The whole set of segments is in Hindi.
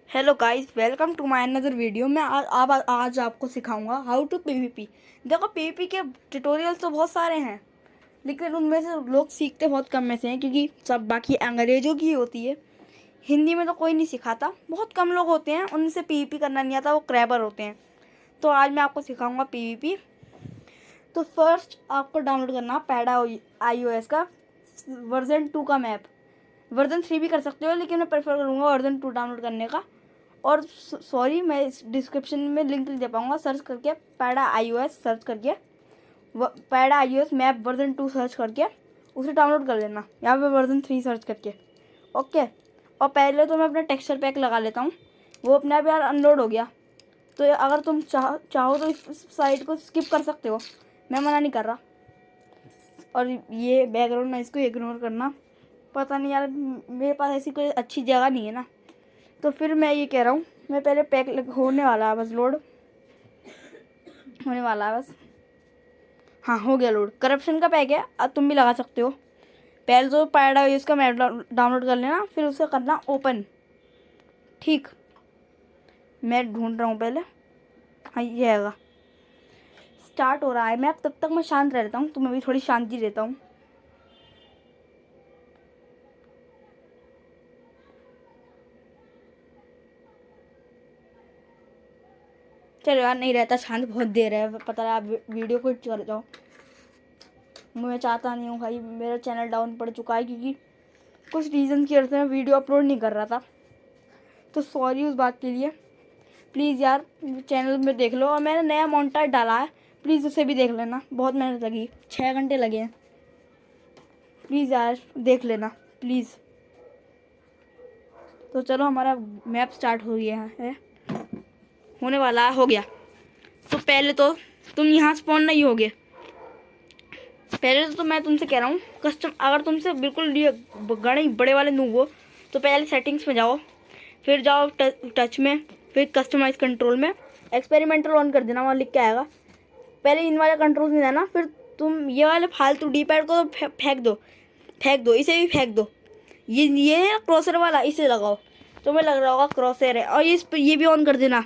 Hello guys, welcome to my another video. मैं आज आपको सिखाऊंगा हाउ टू पीवीपी। देखो, पीवीपी के ट्यूटोरियल्स तो बहुत सारे हैं, लेकिन उनमें से लोग सीखते बहुत कम में से हैं, क्योंकि सब बाकी अंग्रेज़ों की होती है। हिंदी में तो कोई नहीं सिखाता, बहुत कम लोग होते हैं उनसे पीवीपी करना नहीं आता, वो क्रैबर होते हैं। तो आज मैं आपको सिखाऊँगा पीवीपी। तो फर्स्ट आपको डाउनलोड करना पैडा iOS का वर्जन 2 का मैप। वर्जन 3 भी कर सकते हो, लेकिन मैं प्रेफर करूँगा वर्जन 2 डाउनलोड करने का। और सॉरी, मैं इस डिस्क्रिप्शन में लिंक नहीं दे पाऊँगा। सर्च करके पैडा iOS सर्च करके पैडा iOS मैप वर्जन 2 सर्च करके उसे डाउनलोड कर लेना, यहाँ पे वर्जन 3 सर्च करके। ओके। और पहले तो मैं अपना टेक्सचर पैक लगा लेता हूँ, वो अपने आप यार अनलोड हो गया। तो अगर तुम चाहो तो इस साइट को स्किप कर सकते हो, मैं मना नहीं कर रहा। और ये बैकग्राउंड में इसको इग्नोर करना। पता नहीं यार, मेरे पास ऐसी कोई अच्छी जगह नहीं है ना, तो फिर मैं ये कह रहा हूँ, मैं पहले पैक होने वाला है, बस लोड होने वाला है बस। हाँ, हो गया लोड। करप्शन का पैक है, अब तुम भी लगा सकते हो। पहले तो पैडा इसका मैप डाउनलोड कर लेना, फिर उसे करना ओपन। ठीक, मैं ढूंढ रहा हूँ पहले। हाँ, ये आएगा। स्टार्ट हो रहा है मैप, तब तक मैं शांत रहता हूँ, तो मैं भी थोड़ी शांति देता हूँ। चलो यार, नहीं रहता शांत, बहुत देर है, पता है। आप वीडियो को कर जाओ। मैं चाहता नहीं हूँ भाई, मेरा चैनल डाउन पड़ चुका है, क्योंकि कुछ रीज़न की वजह से मैं वीडियो अपलोड नहीं कर रहा था। तो सॉरी उस बात के लिए। प्लीज़ यार, चैनल में देख लो। और मैंने नया मोनेटाइज डाला है, प्लीज़ उसे भी देख लेना। बहुत मेहनत लगी, 6 घंटे लगे हैं। प्लीज़ यार, देख लेना प्लीज़। तो चलो, हमारा मैप स्टार्ट हो गया है, होने वाला है, हो गया। तो पहले तो तुम यहाँ स्पॉन नहीं होगे। पहले तो मैं तुमसे कह रहा हूँ, कस्टम अगर तुमसे बिल्कुल ये गणे बड़े वाले नूब हो, तो पहले सेटिंग्स में जाओ, फिर जाओ टच में, फिर कस्टमाइज कंट्रोल में एक्सपेरिमेंटल ऑन कर देना, वहाँ लिख के आएगा। पहले इन वाले कंट्रोल में जाना, फिर तुम ये वाले फालतू डी पैड को फेंक दो, इसे भी फेंक दो। ये क्रॉसर वाला इसे लगाओ, तुम्हें लग रहा होगा क्रॉसर है। और ये भी ऑन कर देना,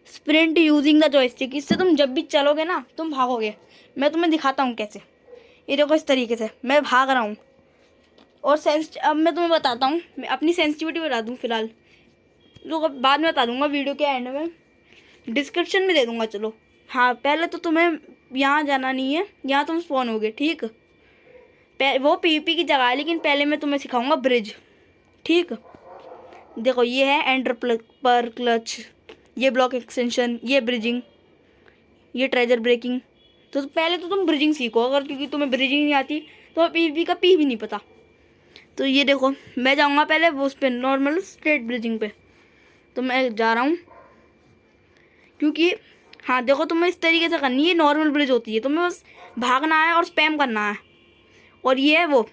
स्प्रिंट यूजिंग द जॉयस्टिक। इससे तुम जब भी चलोगे ना, तुम भागोगे। मैं तुम्हें दिखाता हूँ कैसे। ये देखो, इस तरीके से मैं भाग रहा हूँ। और अब मैं तुम्हें बताता हूँ, मैं अपनी सेंसिटिविटी बता दूँ फिलहाल, तो बाद में बता दूंगा वीडियो के एंड में, डिस्क्रिप्शन में दे दूंगा। चलो, हाँ, पहले तो तुम्हें यहाँ जाना नहीं है, यहाँ तुम स्पॉन होगे। ठीक, वो पीवीपी की जगह है, लेकिन पहले मैं तुम्हें सिखाऊंगा ब्रिज। ठीक, देखो, ये है एंटर पर क्लच, ये ब्लॉक एक्सटेंशन, ये ब्रिजिंग, ये ट्रेजर ब्रेकिंग। तो पहले तो तुम ब्रिजिंग सीखो, अगर क्योंकि तुम्हें ब्रिजिंग नहीं आती तो पीवीपी का पी भी नहीं पता। तो ये देखो, मैं जाऊँगा पहले उस पर नॉर्मल स्ट्रेट ब्रिजिंग पे। तो मैं जा रहा हूँ, क्योंकि हाँ देखो, तुम्हें इस तरीके से करनी है, नॉर्मल ब्रिज होती है, तुम्हें बस भागना है और स्पैम करना है। और ये है वो,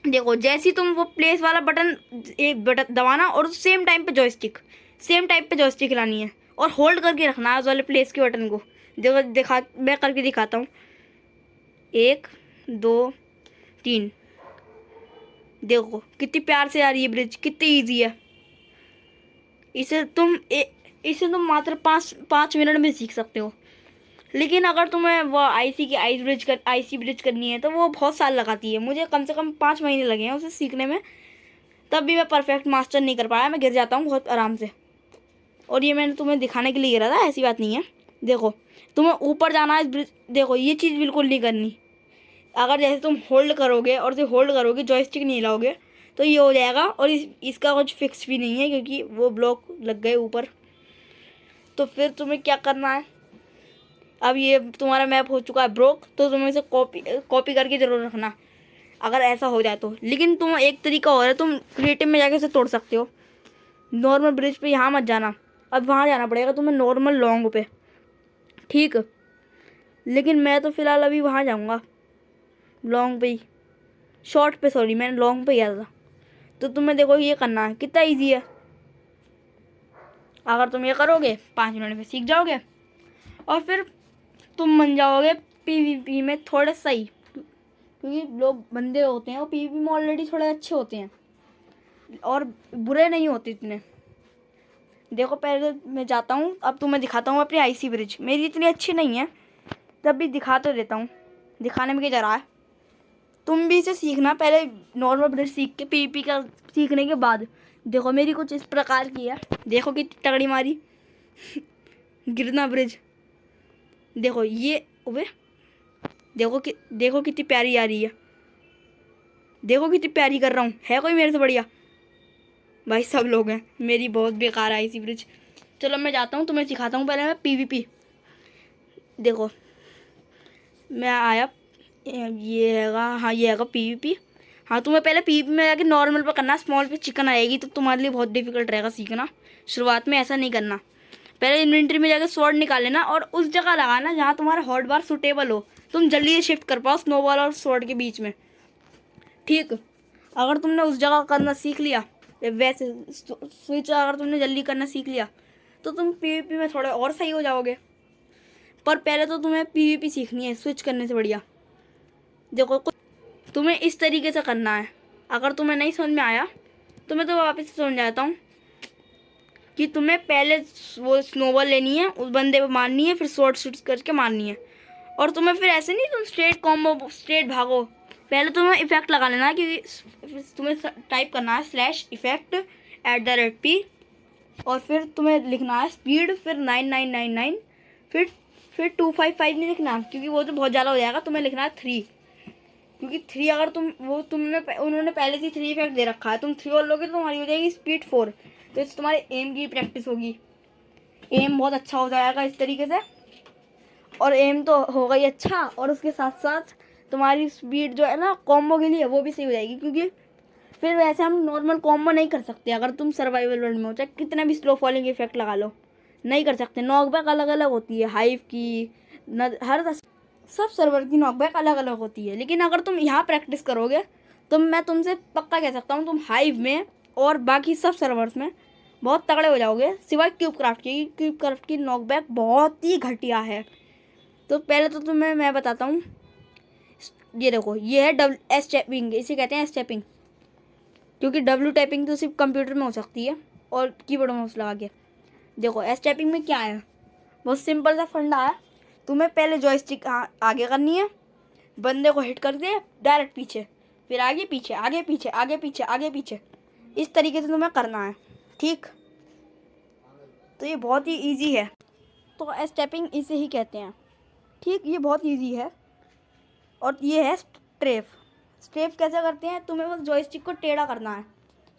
देखो, जैसे ही तुम वो प्लेस वाला बटन, एक बटन दबाना, और सेम टाइम पे जॉयस्टिक हिलानी है, और होल्ड करके रखना है उस वाले प्लेस के बटन को। देखो, मैं करके दिखाता हूँ। 1 2 3, देखो कितनी प्यार से आ रही है ब्रिज, कितनी ईजी है। इसे तुम मात्र 5 मिनट में सीख सकते हो। लेकिन अगर तुम्हें वो आईसी ब्रिज करनी है, तो वो बहुत साल लगाती है। मुझे कम से कम 5 महीने लगे हैं उसे सीखने में, तब भी मैं परफेक्ट मास्टर नहीं कर पाया। मैं गिर जाता हूँ बहुत आराम से। और ये मैंने तुम्हें दिखाने के लिए गिरा था, ऐसी बात नहीं है। देखो, तुम्हें ऊपर जाना है ब्रिज, देखो ये चीज़ बिल्कुल नहीं करनी। अगर जैसे तुम होल्ड करोगे, जॉयस्टिक नहीं हिलाओगे, तो ये हो जाएगा। और इसका कुछ फिक्स भी नहीं है, क्योंकि वो ब्लॉक लग गए ऊपर। तो फिर तुम्हें क्या करना है, अब ये तुम्हारा मैप हो चुका है ब्रोक, तो तुम्हें इसे कॉपी करके जरूर रखना, अगर ऐसा हो जाए तो। लेकिन तुम एक तरीका और है, तुम क्रिएटिव में जाके उसे तोड़ सकते हो। नॉर्मल ब्रिज पे यहाँ मत जाना, अब वहाँ जाना पड़ेगा तुम्हें नॉर्मल लॉन्ग पे। ठीक, लेकिन मैं तो फ़िलहाल अभी वहाँ जाऊँगा, लॉन्ग पे ही, शॉर्ट पे, सॉरी, मैंने लॉन्ग पे गया था। तो तुम्हें देखो ये करना है, कितना ईजी है। अगर तुम ये करोगे, 5 मिनट में सीख जाओगे, और फिर तुम बन जाओगे पीवीपी में थोड़े सही, क्योंकि लोग बंदे होते हैं वो पीवीपी में ऑलरेडी थोड़े अच्छे होते हैं, और बुरे नहीं होते इतने। देखो पहले मैं जाता हूँ, अब तुम्हें दिखाता हूँ अपनी आईसी ब्रिज। मेरी इतनी अच्छी नहीं है, तब भी दिखा तो देता हूँ। दिखाने में क्या जा रहा है, तुम भी इसे सीखना। पहले नॉर्मल ब्रिज सीख के पीवीपी का सीखने के बाद देखो मेरी कुछ इस प्रकार की है। देखो कितनी तगड़ी मारी गिरना ब्रिज। देखो ये ओबे, देखो कितनी प्यारी आ रही है। देखो कितनी प्यारी कर रहा हूँ, है कोई मेरे से बढ़िया? भाई सब लोग हैं। मेरी बहुत बेकार आई सी ब्रिज। चलो मैं जाता हूँ, तुम्हें सिखाता हूँ। पहले मैं पीवीपी, देखो मैं आया, ये हैगा, हाँ ये हैगा पीवीपी। हाँ तुम्हें पहले पीवीपी में जाके नॉर्मल पर करना, स्मॉल पे चिकन आएगी तो तुम्हारे लिए बहुत डिफिकल्ट रहेगा सीखना। शुरुआत में ऐसा नहीं करना। पहले इन्वेंट्री में जाके स्वॉर्ड निकाल लेना और उस जगह लगाना जहाँ तुम्हारा हॉट बार सुटेबल हो, तुम जल्दी से शिफ्ट कर पाओ स्नोबॉल और स्वॉर्ड के बीच में। ठीक, अगर तुमने उस जगह करना सीख लिया, वैसे स्विच अगर तुमने जल्दी करना सीख लिया तो तुम पीवीपी में थोड़े और सही हो जाओगे। पर पहले तो तुम्हें पीवीपी सीखनी है स्विच करने से बढ़िया। देखो तुम्हें इस तरीके से करना है। अगर तुम्हें नहीं समझ में आया तो मैं तो वापस से समझाता हूँ कि तुम्हें पहले वो स्नोबॉल लेनी है, उस बंदे पर मारनी है, फिर शॉर्ट शूट करके मारनी है। और तुम्हें फिर ऐसे नहीं तुम स्ट्रेट कॉम्बो स्ट्रेट भागो। पहले तुम्हें इफेक्ट लगा लेना है, क्योंकि तुम्हें टाइप करना है /effect@p और फिर तुम्हें लिखना है स्पीड, फिर 9999, फिर 255 नहीं लिखना क्योंकि वो तो बहुत ज़्यादा हो जाएगा। तुम्हें लिखना है 3, क्योंकि 3 अगर उन्होंने पहले से 3 इफेक्ट दे रखा है, तुम 3 और लोगे तो तुम्हारी हो जाएगी स्पीड 4। तो इससे तुम्हारे एम की प्रैक्टिस होगी, एम बहुत अच्छा हो जाएगा इस तरीके से। और एम तो होगा ही अच्छा, और उसके साथ साथ तुम्हारी स्पीड जो है ना कॉम्बो के लिए वो भी सही हो जाएगी। क्योंकि फिर वैसे हम नॉर्मल कॉम्बो नहीं कर सकते अगर तुम सर्वाइवल वर्ल्ड में हो, चाहे कितना भी स्लो फॉलिंग इफेक्ट लगा लो, नहीं कर सकते। नॉकबैक अलग अलग होती है, हाइव की हर सब सर्वर की नॉकबैक अलग अलग होती है। लेकिन अगर तुम यहाँ प्रैक्टिस करोगे तो मैं तुमसे पक्का कह सकता हूँ तुम हाइव में और बाकी सब सर्वर्स में बहुत तगड़े हो जाओगे, सिवाय क्यूब क्राफ्ट की नॉकबैक बहुत ही घटिया है। तो पहले तो तुम्हें मैं बताता हूँ, ये देखो ये है एस टैपिंग, इसे कहते हैं एस टैपिंग, क्योंकि डब्ल्यू टैपिंग तो सिर्फ कंप्यूटर में हो सकती है और कीबोर्ड माउस लगा के। देखो एस टैपिंग में क्या है, बहुत सिंपल सा फंडा है। तुम्हें पहले जॉयस्टिक आगे करनी है, बंदे को हिट कर दे डायरेक्ट पीछे, फिर आगे पीछे आगे पीछे आगे पीछे आगे पीछे, इस तरीके से तुम्हें करना है। ठीक, तो ये बहुत ही ईजी है। तो एस टैपिंग इसे ही कहते हैं। ठीक, ये बहुत ईजी है। और ये है स्ट्रेफ। स्ट्रेफ कैसे करते हैं, तुम्हें बस जॉयस्टिक को टेढ़ा करना है।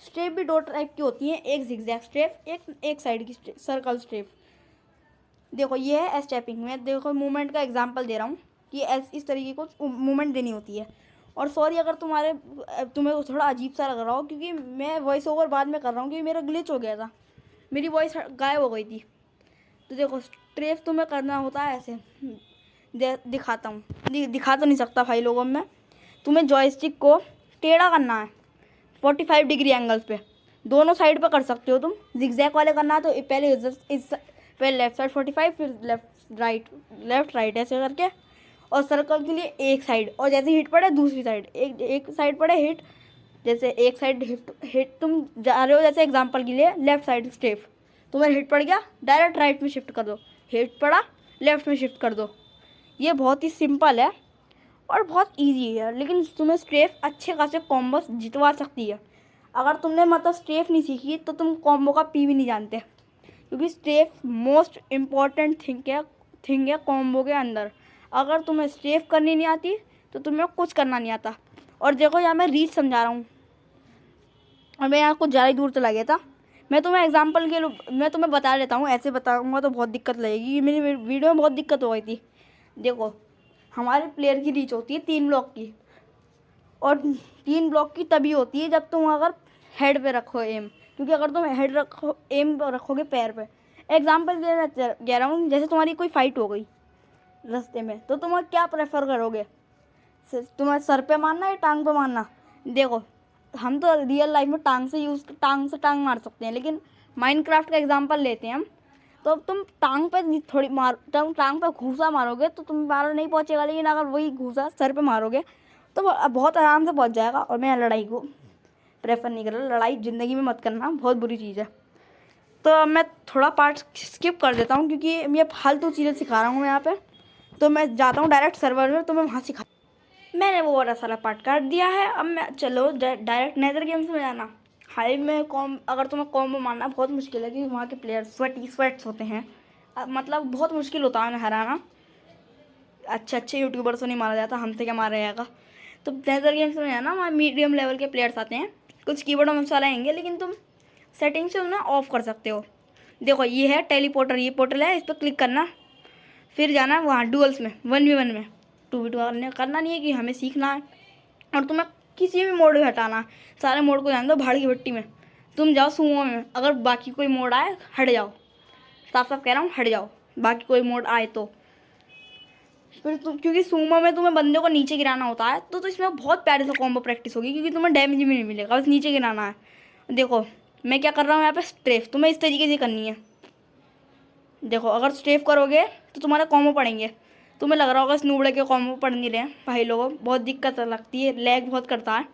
स्ट्रेफ भी 2 टाइप की होती हैं, एक जिगजैग स्ट्रेफ, एक साइड की सर्कल स्ट्रेफ। देखो ये है एस टैपिंग में, देखो मूवमेंट का एग्जांपल दे रहा हूँ कि इस तरीके को मूवमेंट देनी होती है। और सॉरी अगर तुम्हें थोड़ा अजीब सा लग रहा हो, क्योंकि मैं वॉइस ओवर बाद में कर रहा हूँ, क्योंकि मेरा ग्लिच हो गया था, मेरी वॉइस गायब हो गई थी। तो देखो स्ट्रेफ तुम्हें करना होता है ऐसे, दिखाता हूँ, दिखा तो नहीं सकता भाई लोगों में। तुम्हें जॉयस्टिक को टेढ़ा करना है 45 डिग्री एंगल्स पे, दोनों साइड पे कर सकते हो तुम। जिगजैग वाले करना है तो पहले लेफ्ट साइड 45, फिर लेफ्ट राइट ऐसे करके, और सर्कल के लिए एक साइड, और जैसे हिट पड़े दूसरी साइड, एक साइड पड़े हिट, जैसे एक साइड हिट तुम जा रहे हो, जैसे एग्जांपल के लिए लेफ्ट साइड स्ट्रेफ, तुम्हें हिट पड़ गया डायरेक्ट राइट में शिफ्ट कर दो, हिट पड़ा लेफ्ट में शिफ्ट कर दो। ये बहुत ही सिंपल है और बहुत इजी है, लेकिन तुम्हें स्ट्रेफ अच्छे खासे कॉम्बोस जितवा सकती है। अगर तुमने मतलब स्ट्रेफ नहीं सीखी तो तुम कॉम्बो का पी भी नहीं जानते, क्योंकि स्ट्रेफ मोस्ट इम्पॉर्टेंट थिंग है कॉम्बो के अंदर। अगर तुम्हें स्ट्रेफ करनी नहीं आती तो तुम्हें कुछ करना नहीं आता। और देखो यहाँ मैं रीच समझा रहा हूँ और मैं यहाँ कुछ ज़्यादा ही दूर चला गया था। मैं तुम्हें बता देता हूँ, ऐसे बताऊँगा तो बहुत दिक्कत लगेगी, मेरी वीडियो में बहुत दिक्कत हो गई थी। देखो हमारे प्लेयर की रीच होती है 3 ब्लॉक की, और 3 ब्लॉक की तभी होती है जब तुम अगर हेड पे रखो एम, क्योंकि अगर तुम एम रखोगे पैर पे, एग्जांपल कह रहा हूँ, जैसे तुम्हारी कोई फाइट हो गई रास्ते में, तो तुम क्या प्रेफर करोगे, तुम्हें सर पे मारना या टांग पे मारना? देखो हम तो रियल लाइफ में टांग से टांग मार सकते हैं, लेकिन माइनक्राफ्ट का एग्जांपल लेते हैं हम, तो अब तुम टांग पे घूसा मारोगे तो तुम्हारा नहीं पहुंचेगा, लेकिन अगर वही घूसा सर पे मारोगे तो बहुत आराम से पहुंच जाएगा। और मैं लड़ाई को प्रेफर नहीं कर रहा, लड़ाई ज़िंदगी में मत करना, बहुत बुरी चीज़ है। तो अब मैं थोड़ा पार्ट स्किप कर देता हूँ क्योंकि मैं फालतू चीज़ें सिखा रहा हूँ मैं यहाँ पे। तो मैं जाता हूँ डायरेक्ट सर्वर में, तो मैं वहाँ सिखा। मैंने वो वाला सारा पार्ट काट दिया है। अब मैं चलो डायरेक्ट नेदर गेम्स में जाना। हाइव में अगर तुम्हें कॉम्बो मारना बहुत मुश्किल है क्योंकि वहाँ के प्लेयर स्वेट्स होते हैं। मतलब बहुत मुश्किल होता है उन्हें हराना। अच्छे यूट्यूबर से नहीं मारा जाता, हमसे क्या मारा जाएगा। तो नेदर गेम्स में जाना, वहाँ मीडियम लेवल के प्लेयर्स आते हैं। कुछ कीबोर्ड में मसाला आएंगे लेकिन तुम सेटिंग से उन्हें ऑफ कर सकते हो। देखो ये है टेलीपोर्टर, ये पोर्टल है, इस पर क्लिक करना। फिर जाना वहाँ डुअल्स में 1v1 में। 2v2 करना नहीं है कि हमें सीखना है। और तुम्हें किसी भी मोड में हटाना है, सारे मोड को जान दो भाड़ की भट्टी में। तुम जाओ सुमो में, अगर बाकी कोई मोड आए हट जाओ, साफ साफ कह रहा हूँ हट जाओ बाकी कोई मोड आए तो। फिर तुम क्योंकि सुमो में तुम्हें बंदे को नीचे गिराना होता है तो इसमें बहुत प्यारे से कॉम्बो प्रैक्टिस होगी क्योंकि तुम्हें डैमेज भी नहीं मिलेगा, बस नीचे गिराना है। देखो मैं क्या कर रहा हूँ यहाँ पे, स्ट्रेफ तुम्हें इस तरीके से करनी है। देखो अगर स्ट्रेफ करोगे तो तुम्हारे कॉम्बो पड़ेंगे। तुम्हें लग रहा होगा स्नूबड़े के कॉम्बो पड़ नहीं रहे हैं भाई लोगों, बहुत दिक्कत लगती है, लैग बहुत करता है।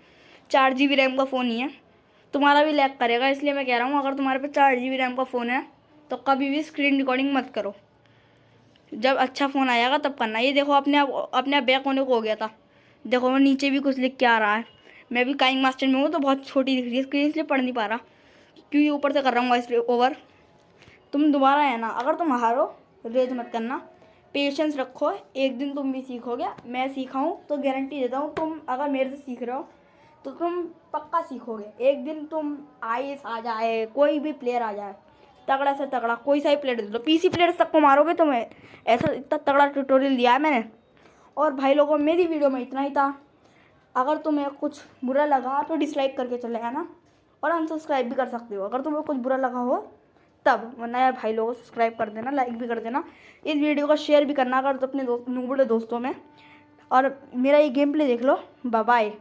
4 GB रैम का फ़ोन ही है, तुम्हारा भी लैग करेगा। इसलिए मैं कह रहा हूँ अगर तुम्हारे पे 4 GB रैम का फ़ोन है तो कभी भी स्क्रीन रिकॉर्डिंग मत करो। जब अच्छा फ़ोन आएगा तब करना। ये देखो अपने आप बैक होने को हो गया था। देखो नीचे भी कुछ लिख के आ रहा है। मैं भी काइंग मास्टर में हूँ तो बहुत छोटी दिख रही है स्क्रीन, इसलिए पढ़ नहीं पा रहा क्योंकि ऊपर से कर रहा हूँ वॉइस ओवर। तुम दोबारा है ना, अगर तुम हारो रेज मत करना, पेशेंस रखो, एक दिन तुम भी सीखोगे। मैं सीखा हूँ तो गारंटी देता हूँ तुम अगर मेरे से सीख रहे हो तो तुम पक्का सीखोगे। एक दिन तुम आईएएस आ जाए, कोई भी प्लेयर आ जाए, तगड़ा से तगड़ा कोई सा ही प्लेयर दे दो, पीसी प्लेयर्स तक को मारोगे तो मैं ऐसा इतना तगड़ा ट्यूटोरियल दिया है मैंने। और भाई लोगों मेरी वीडियो में इतना ही था। अगर तुम्हें कुछ बुरा लगा तो डिसलाइक करके चले आना और अनसब्सक्राइब भी कर सकते हो अगर तुम्हें कुछ बुरा लगा हो तब, वरना यार भाई लोगों सब्सक्राइब कर देना, लाइक भी कर देना, इस वीडियो को शेयर भी करना अगर तो अपने नूबड़े दोस्तों में। और मेरा ये गेम प्ले देख लो। Bye bye.